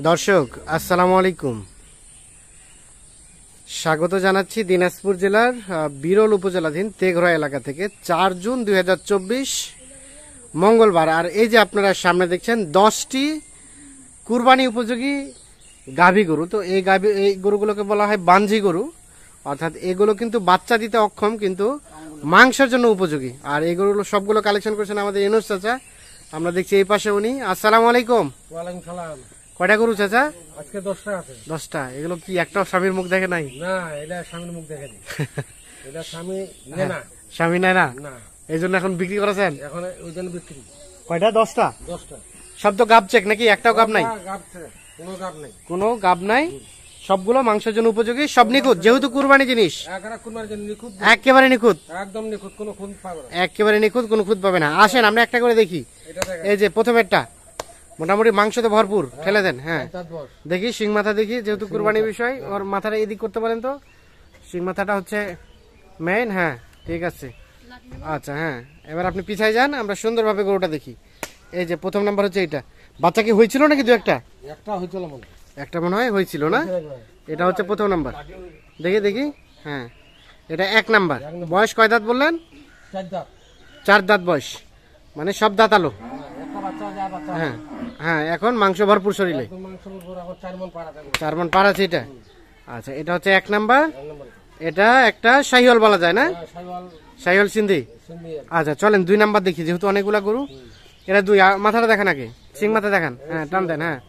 দর্শক আসসালামু আলাইকুম, স্বাগত জানাচ্ছি দিনাজপুর জেলার বিরল উপজেলাধীন তেঘরা এলাকা থেকে। ৪ জুন ২০২৪ মঙ্গলবার। আর এই যে আপনারা সামনে দেখছেন ১০টি কুরবানি উপযোগী গাভী গরু। তো এই গরুগুলোকে বলা হয় বাঞ্জি গরু, অর্থাৎ এগুলো কিন্তু বাচ্চা দিতে অক্ষম কিন্তু মাংসের জন্য উপযোগী। আর এই গরুগুলো সবগুলো কালেকশন করেছেন আমাদের ইউনুস চাচা। আমরা দেখছি এই পাশে উনি। আসসালামু আলাইকুম। ওয়ালাইকুম সালাম। কয়টা গরু চাচা? আজকে 10টা আছে। 10টা? এগুলো কি একটাও স্বামীর মুখ দেখে নাই? না, এটা স্বামীর মুখ দেখেনি। এটা স্বামী নেয় না। স্বামী নেয় না? না। এই জন্য এখন বিক্রি করেছেন? এখন ওই জন্য বিক্রি। কয়টা? 10টা। 10টা। সব তো গাব চেক নাকি? একটাও গাব নাই? কোনো গাব নাই। কোনো গাব নাই, সবগুলো মাংসের জন্য উপযোগী, সব নিখুঁত, যেহেতু কুরবানি জিনিস একেবারে নিখুঁত, একদম নিখুঁত, কোনো খুঁত পাবে না। একেবারে নিখুঁত, কোনো খুঁত পাবে না। আসেন আমরা একটা করে দেখি। এই যে প্রথমেরটা মোটামুটি মাংস তো ভরপুর, ঠেলে দেন। হ্যাঁ দেখি সিং মাথা দেখি, যেহেতু কুরবানি বিষয় ওর মাথাটা এদিক করতে পারেন তো। সিং মাথাটা হচ্ছে মেইন। হ্যাঁ ঠিক আছে, আচ্ছা। হ্যাঁ এবার আপনি পিছায় যান, আমরা সুন্দরভাবে গরুটা দেখি। এই যে প্রথম নাম্বার হচ্ছে এইটা। বাচ্চা কি হয়েছিল নাকি? দু একটা? একটা মনে হয় হয়েছিল না? এটা হচ্ছে প্রথম নাম্বার। দেখি দেখি। হ্যাঁ এটা 1 নাম্বার। বয়স কয় দাঁত বললেন? 4 দাঁত বয়স, মানে সব দাঁত আলো। হ্যাঁ হ্যাঁ, এখন মাংস ভরপুর শরীরে, 4 মণ পার আছে এটা। আচ্ছা এটা হচ্ছে 1 নাম্বার। এটা একটা শাহিওয়াল বলা যায় না? শাহিওয়াল সিন্ধি। আচ্ছা চলেন 2 নাম্বার দেখি, যেহেতু অনেকগুলা গরু। এটা 2। মাথাটা দেখান আগে, সিং মাথা দেখান। হ্যাঁ টান দেন। হ্যাঁ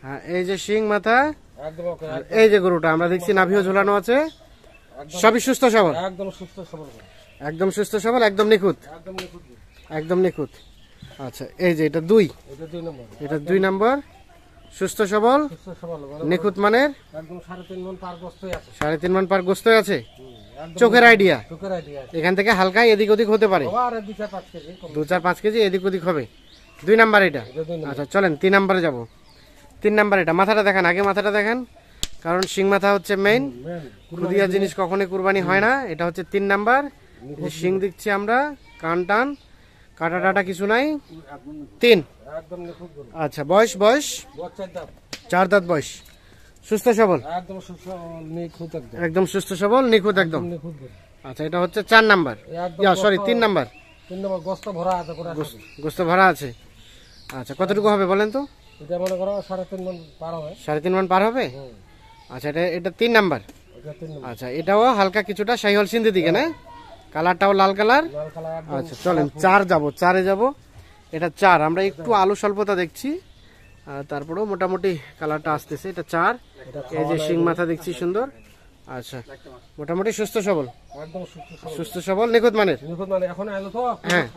হ্যাঁ এই যে সিং মাথা। এই যে গরুটা আমরা দেখছি নাভিও ঝোলানো আছে, সবই সুস্থ সবল, একদম সুস্থ সবল, একদম নিখুঁত, একদম নিখুঁত। আচ্ছা এই যে এটা 2, এটা 2 নাম্বার। সুস্থ সবল, নিখুঁত মানের, 3.5 মণ পার গোস্ত আছে। চোখের আইডিয়া, এখান থেকে হালকা এদিক ওদিক হতে পারে, 2-4-5 কেজি এদিক ওদিক হবে। 2 নাম্বার এটা। আচ্ছা চলেন 3 নাম্বারে যাব। 3 নাম্বার এটা। মাথাটা দেখান আগে, মাথাটা দেখান, কারণ সিং মাথা হচ্ছে মেইন। খুদিয়া জিনিস কখনোই কুরবানি হয় না। এটা হচ্ছে 3 নাম্বার। সিং দিচ্ছি আমরা, কান টান, কাটা টাটা কিছু নাই। 3। আচ্ছা বয়স 4 দাঁত বয়স, সুস্থ সবল, একদম সুস্থ সবল, নিখুঁত একদম। আচ্ছা এটা হচ্ছে 4 নাম্বার, সরি 3 নাম্বার। গোস্ত ভরা আছে। আচ্ছা কতটুকু হবে বলেন তো? এটা মনে করো 3.5 মণ পার হবে। 3.5 মণ পার হবে। আচ্ছা এটা 3 নাম্বার। আচ্ছা এটাও হালকা কিছুটা শাহিওয়াল সিন্ধি দিকে না? কালারটাও লাল কালার। আচ্ছা চলেন 4 যাব, 4-এ যাব। এটা 4। আমরা একটু আলু স্বল্পতা দেখছি, তারপরেও মোটামুটি কালারটা আসতেছে। এটা 4। এই যে সিং মাথা দেখছি সুন্দর। আচ্ছা মোটামুটি সুস্থ সবল, সুস্থ সবল, নিখুঁত মানের। হ্যাঁ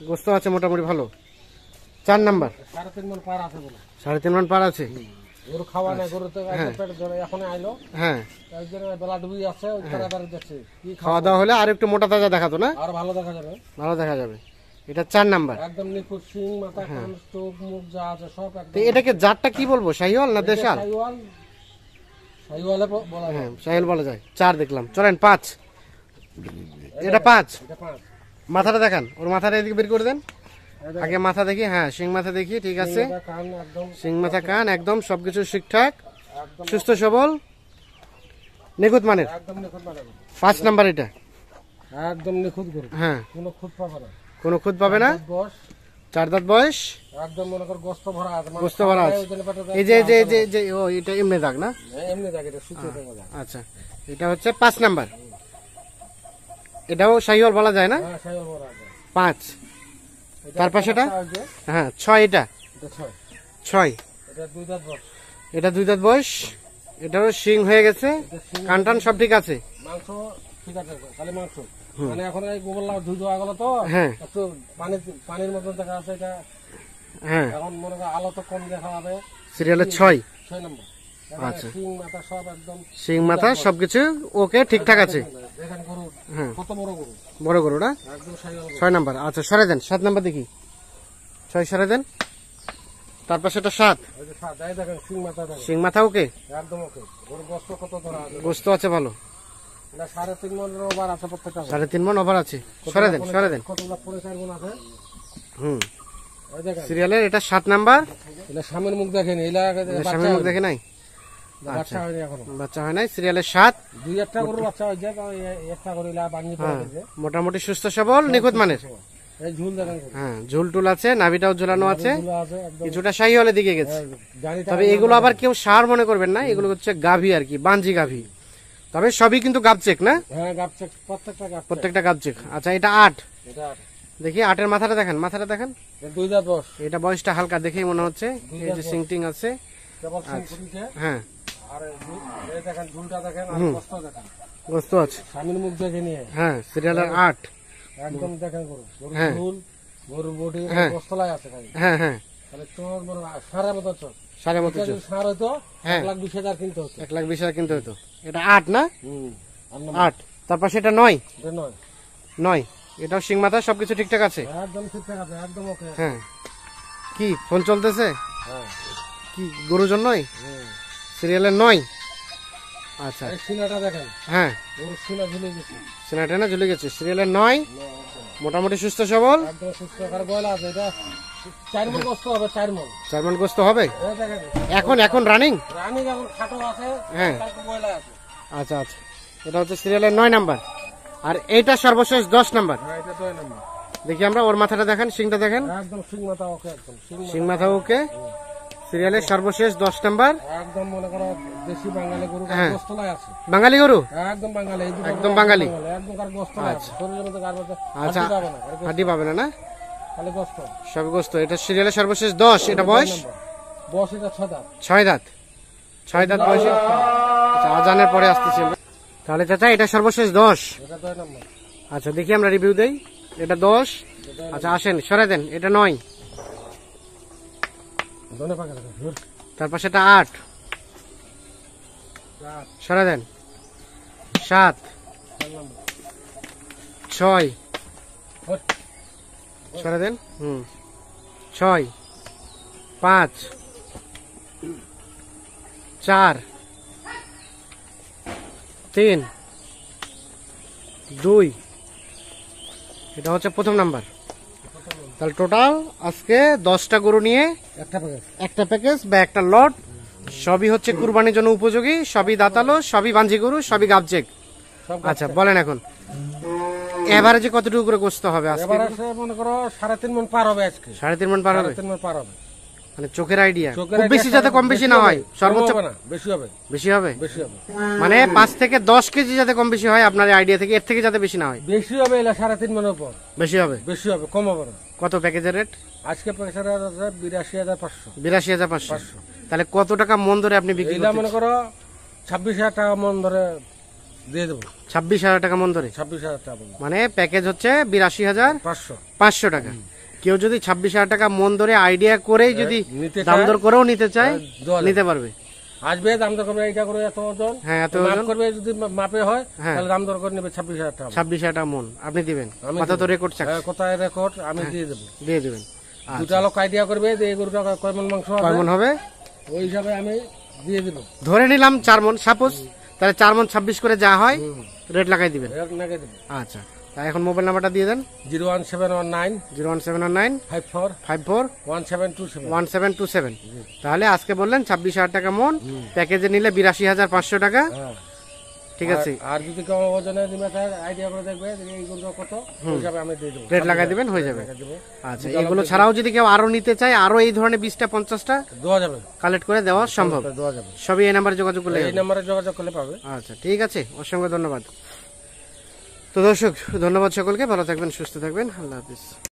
গোস্ত আছে মোটামুটি ভালো। 4 নাম্বার। 3.5 মণ পার আছে। খাওয়া দাওয়া হলে আর একটু মোটা তাজা দেখাতো না? ভালো দেখা যাবে। এটা 4 নাম্বার। এটাকে জাতটা কি বলবো, শাহিওয়াল না দেশাল? হ্যাঁ শাহিওয়াল বলা যায়। 4 দেখলাম। চলেন 5। এটা 5। মাথাটা দেখান, ওর মাথাটা এদিকে বের করে দেন আগে। মাথা দেখি। হ্যাঁ সিং মাথা দেখি, ঠিক আছে। সিং মাথা, কান একদম সবকিছু ঠিকঠাক, সুস্থ সবল, নিখুঁত মানের। 5 নাম্বার এটা একদম নিখুঁত গরু। হ্যাঁ কোনো খুঁত পাবে না। 4 দাঁত বয়স, একদম মনে কর গোস্ত ভরা আছে। গোস্ত ভরা আছে। এই যে ও এটা এমনি দাগ না? এমনি দাগ, এটা সুতির দাগ। আচ্ছা এটা হচ্ছে 5 নাম্বার। এটাও শাহিওয়াল বলা যায় না? হ্যাঁ শাহিওয়াল বলা যায়। 5। তার পাশেটা? হ্যাঁ 6। এটা 6। এটা 2 দাঁত বয়স। এটা 2 দাঁত বয়স। এটারও শিং হয়ে গেছে, কান টান সব ঠিক আছে। মাংস ঠিক আছে, খালি মাংস মানে এখন এই গোবর লাউ ধুই দেওয়া গেল তো। হ্যাঁ একটু পানির মতন দেখা আছে এটা। হ্যাঁ এখন মনে করো আলো তো কম দেখা হবে। সিরিয়ালে 6 নম্বর। আচ্ছা সিং মাথা সব একদম, সিং মাথা সবকিছু ওকে ঠিকঠাক আছে। দেখেন গরু কত বড় গরু, বড় গরু না? একদম 6 নাম্বার। আচ্ছা সরে দেন, 7 নাম্বার দেখি। 6 সরে দেন। তারপর সেটা 7। দেখেন সিং মাথা, সিং মাথা ওকে, একদম ওকে। গরু গোস্ত কত ধরা আছে? গোস্ত আছে ভালো। 3.5 মণ ওভার আছে প্রত্যেকটা। 3.5 মণ ওভার আছে। সরে দেন, সরে দেন। কতগুলো 4.5 মণ আছে। এই দেখেন সিরিয়ালের এটা 7 নাম্বার। এটা সামনের মুখ দেখেন, এলা সামনে মুখ দেখে নাই, বাচ্চা হয়নি এখনো, বাচ্চা হয় নাই। সিরিয়ালের 7, দুই একটা করে বাচ্চা হয়ে যায়, একটা করে এলা বানিয়ে পড়ে গেছে। মোটামুটি সুস্থ সবল নিখুঁত মানের। এই ঝুল দেখেন, হ্যাঁ ঝুল টুল আছে, নাভিটাও ঝুলানো আছে, ঝুল আছে একদম। কিছুটা শাহিওয়ালের দিকে গেছে। জানিটা তবে এগুলো আবার কেউ সার মনে করবেন না, এগুলো হচ্ছে গাভী আর কি, বাঞ্জি গাভী। তবে সবই কিন্তু গাবচেক না, হ্যাঁ গাবচে প্রত্যেকটা গাবচে, প্রত্যেকটা গাবচেক। আচ্ছা এটা 8, এটা দেখি 8 এর মাথাটা দেখেন, মাথাটা দেখেন। 2010 এটা বয়সটা হালকা দেখেই মনে হচ্ছে, এই যে সিংটিং আছে। কেবল সিং ফুটিছে। হ্যাঁ আর এই দেখেন ঝুলটা দেখেন, আর কষ্ট দেখেন, গোস্ত আছে। সামনের মুখ দেখে নিয়ে হ্যাঁ সিরিয়ালের 8, একদম দেখেন গরু, হ্যাঁ। ঝুল গরুর বডি হ্যাঁ। কষ্টলাই আছে খালি। হ্যাঁ হ্যাঁ তাহলে তোমার মনে হয় সারা মতো চল, সাড়ে মতো যদি সার হতো হ্যাঁ। 1,20,000 কিনতে হতো। 1,20,000 কিনতে হতো। এটা 8 না, আর 8। তারপর সেটা 9, এটা নয়, 9 এটাও সিং মাথা, সবকিছু ঠিকঠাক আছে। একদম ঠিকঠাক আছে, একদম ওকে। হ্যাঁ কি ফোন চলতেছে, হ্যাঁ কি গরুর জন্যই? সিরিয়ালের 9। আচ্ছা এই সিনাটা দেখেন, হ্যাঁ গরুর সিনা ঝুলে গেছে, সিনাটা না ঝুলে গেছে। সিরিয়ালের 9, মোটামুটি সুস্থ সবল, একদম সুস্থ আকার গয়লা আছে। এটা 4 মণ কষ্ট হবে, 4 মণ। 4 মণ গোস্ত হবে এই দেখেন এখন রানিং। রানী যখন খাটো আছে, হ্যাঁ। কালকে গয়লা আছে। আচ্ছা আচ্ছা, এটা হচ্ছে সিরিয়ালের 9 নাম্বার। আর এইটা সর্বশেষ 10 নাম্বার। হ্যাঁ এটা 2 নম্বর। দেখি আমরা ওর মাথাটা দেখেন, সিংটা দেখেন, একদম সিং মাথা ওকে, একদম সিং মাথা ওকে। সিরিয়ালের সর্বশেষ 10 নাম্বার। একদম মনে করো দেশি বাঙালি গরু, হ্যাঁ। গোস্তলাই আছে, বাঙালি গরু, একদম বাঙালি, এই দুটো একদম বাঙালি। একদম কার গোস্তলাই আছে, শরীরের মধ্যে কার মধ্যে আচ্ছা হাড্ডি পাবে না, হাড্ডি পাবে না, না খালি গোস্ত। সব গোস্ত। এটা সিরিয়ালের সর্বশেষ 10। এটা বয়স বয়স এটা 6 দাঁত। 6 দাঁত, 6 দাঁত বয়সে। আচ্ছা আজানের পরে আসতেছি আমরা। তাহলে চাচা এটা সর্বশেষ 10। এটা 2 নম্বর। আচ্ছা দেখি আমরা রিভিউ দেই। এটা 10। আচ্ছা আসেন সরে দেন, এটা 9। ধনে পাকা দেখেন, তারপর সেটা 8, সরে দেন। 7, 6, সরে দেন। 6, 5, 4, 3, 2। এটা হচ্ছে প্রথম নাম্বার। তাহলে টোটাল আজকে 10টা গরু নিয়ে একটা প্যাকেজ বা একটা লট, সবই হচ্ছে কুরবানির জন্য উপযোগী, সবই দাঁতালো, সবই বাঞ্জি গরু, সবই গাবচেক। আচ্ছা বলেন এখন এভারেজে কতটুকু করে গোস্ত হবে আজকে? এবারে মনে করো 3.5 মণ পার হবে আজকে। 3.5 মণ পার হবে, 3.5 মণ পার হবে। মানে চোখের আইডিয়া। চোখের খুব বেশি যাতে কম বেশি না হয়, সর্বোচ্চ হবে না, বেশি হবে, বেশি হবে। বেশি হবে। মানে 5 থেকে 10 কেজি যাতে কম বেশি হয় আপনার আইডিয়া থেকে, এর থেকে যাতে বেশি না হয়। বেশি হবে, এলা 3.5 মণের উপর বেশি হবে, বেশি হবে, কম হবে না। কত প্যাকেজের রেট? আজকে পয়সা আছে 82,500। 82,500। তাহলে কত টাকা মন ধরে আপনি বিক্রি এইটা করছেন? মনে করো 26,000 টাকা মন ধরে দিয়ে দেবো। 26,000 টাকা মন ধরে, 26,000 টাকা মন, মানে প্যাকেজ হচ্ছে 82,500 500। টাকা। কেউ যদি 26,000 টাকা মন ধরে আইডিয়া করেই যদি নিতে দাম চায়, দর করেও নিতে চায়, দেওয়া যাবে। নিতে পারবে। আসবে দাম দর করবে, এইটা করে এত ওজন, হ্যাঁ এত মাপ ওজন, করবে, যদি মাপে হয় হ্যাঁ। তাহলে দাম দর করে নেবে 26,000 টাকা। 26,000 টাকা মন আপনি দিবেন, আমি কথা তো দেবো। রেকর্ড চাক হ্যাঁ, কোথায় রেকর্ড আমি দিয়ে দেবো। দিয়ে দিবেন। দুটা লোক আইডিয়া করবে যে এই গরুটা কয় মণ মাংস হবে, কয় মন হবে ওই হিসাবে আমি দিয়ে দেবো। ধরে নিলাম 4 মন, সাপোজ, তাহলে 4 মন 26 করে যা হয় রেট লাগাই দিবেন। নাকি দেবো। আচ্ছা তাই এখন মোবাইল নাম্বারটা দিয়ে দেন। 01719 01719 54 54 1727। 1727। তাহলে আজকে বললেন 26,000 টাকা মন, প্যাকেজে নিলে 82,500 টাকা। হ্যাঁ। ঠিক আছে, আর যদি কেউ ওজনে দিবে আইডিয়া করে দেখবে যে এই গরুটা কত, ওই হিসাবে আমি দিয়ে দেবো। রেট লাগাই দিবেন, হয়ে যাবে। দেবো, আচ্ছা এগুলো ছাড়াও যদি কেউ আরো নিতে চায়, আরো এই ধরনের 20টা 50টা দেওয়া যাবে, কালেক্ট করে দেওয়া সম্ভব। দেওয়া যাবে। সবই এই নাম্বারে যোগাযোগ করলে এই হবে। নাম্বারে যোগাযোগ করলে পাবে। আচ্ছা ঠিক আছে, অসংখ্য ধন্যবাদ। তো দর্শক ধন্যবাদ সকলকে, ভালো থাকবেন, সুস্থ থাকবেন, আল্লাহ হাফিজ।